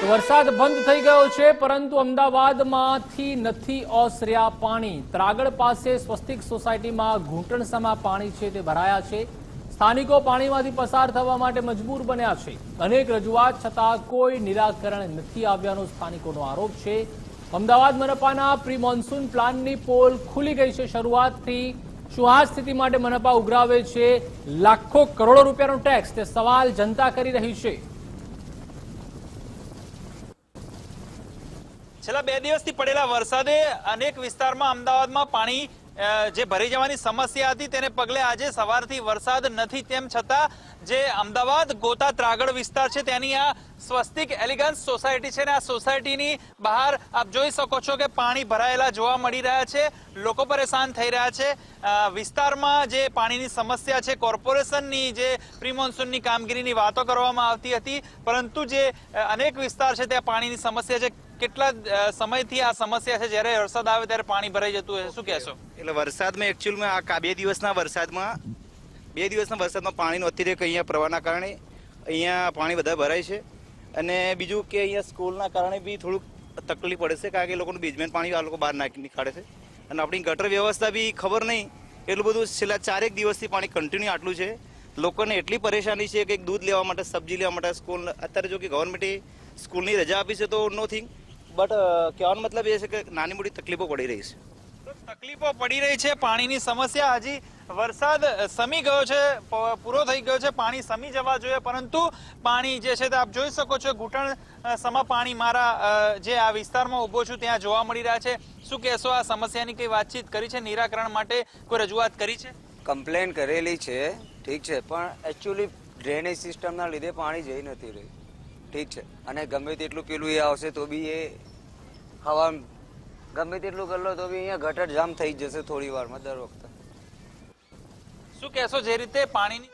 તો વરસાદ બંધ થઈ ગયો છે, પરંતુ અમદાવાદમાંથી નથી ઓસર્યા પાણી. ત્રાગડ પાસે સ્વસ્તિક સોસાયટીમાં ઘૂંટણસમા પાણી છે તે ભરાયા છે. સ્થાનિકો પાણીમાંથી પસાર થવા માટે મજબૂર બન્યા છે. અનેક રજૂઆત છતાં કોઈ નિરાકરણ નથી આવ્યાનો સ્થાનિકોનો આરોપ છે. અમદાવાદ મનપાના પ્રી મોન્સૂન પ્લાનની પોલ ખુલી ગઈ છે. શરૂઆતથી શું આ સ્થિતિ માટે મનપા ઉઘરાવે છે લાખો કરોડો રૂપિયાનો ટેક્સ? તે સવાલ જનતા કરી રહી છે. છેલ્લા 2 દિવસથી પડેલા વરસાદે અનેક વિસ્તારમાં અમદાવાદમાં પાણી જે ભરી જવાની સમસ્યા હતી તેને પગલે આજે સવારથી વરસાદ નથી. તેમ છતાં જે અમદાવાદ ગોતા ત્રાગડ વિસ્તાર છે તેની આ સ્વસ્તિક એલિગન્સ સોસાયટી છે ને આ સોસાયટીની બહાર આપ જોઈ શકો છો કે પાણી ભરાયેલા જોવા મળી રહ્યા છે. લોકો પરેશાન થઈ રહ્યા છે. વિસ્તારમાં જે પાણીની સમસ્યા છે, કોર્પોરેશનની જે પ્રી મોન્સૂનની કામગીરીની વાતો કરવામાં આવતી હતી, પરંતુ જે અનેક વિસ્તાર છે ત્યાં પાણીની સમસ્યા છે. કેટલા સમયથી આ સમસ્યા છે? જ્યારે વરસાદ આવે ત્યારે પાણી ભરાઈ જતું હોય, શું કહેશો? એટલે વરસાદમાં એકચ્યુઅલમાં આ 2 દિવસના વરસાદમાં પાણી નહોતી રહે કે અહીંયા પ્રવાહના કારણે અહીંયા પાણી વધારે ભરાય છે. અને બીજું કે અહીંયા સ્કૂલના કારણે બી થોડુંક તકલીફ પડે છે, કારણ કે એ લોકોનું બેઝમેન્ટ પાણી આ લોકો બહાર નાખી કાઢે છે. અને આપણી ગટર વ્યવસ્થા બી ખબર નહીં, એટલું બધું છેલ્લા 4 દિવસથી પાણી કન્ટિન્યુ આટલું છે. લોકોને એટલી પરેશાની છે કે દૂધ લેવા માટે, સબ્જી લેવા માટે, સ્કૂલ અત્યારે જો કે ગવર્મેન્ટે સ્કૂલની રજા આપી છે તો નો થિંગ, બટ કહેવાનો મતલબ એ છે કે નાની મોટી તકલીફો પડી રહી છે. તકલીફો પડી રહી છે. પાણીની સમસ્યા, હજી વરસાદ સમી ગયો છે, પૂરો થઈ ગયો છે, પાણી સમી જવા જોઈએ, પરંતુ પાણી જે છે તે આપ જોઈ શકો છો ઘૂંટણ સમા પાણી મારા જે આ વિસ્તારમાં ઊભો છું ત્યાં જોવા મળી રહ્યા છે. શું કહેશો? આ સમસ્યાની કઈ વાતચીત કરી છે? નિરાકરણ માટે કોઈ રજૂઆત કરી છે? કમ્પ્લેન કરેલી છે, ઠીક છે, પણ એકચ્યુઅલી ડ્રેનેજ સિસ્ટમના લીધે પાણી જઈ નથી રહ્યું, ઠીક છે. અને ગમે તેટલું પેલું એ આવશે તો બી એ હવા ગમે તેટલું કરી લો તો બી અહીંયા ગટર જામ થઈ જશે થોડી વારમાં દર વખતે. શું કહેશો? જે રીતે પાણીની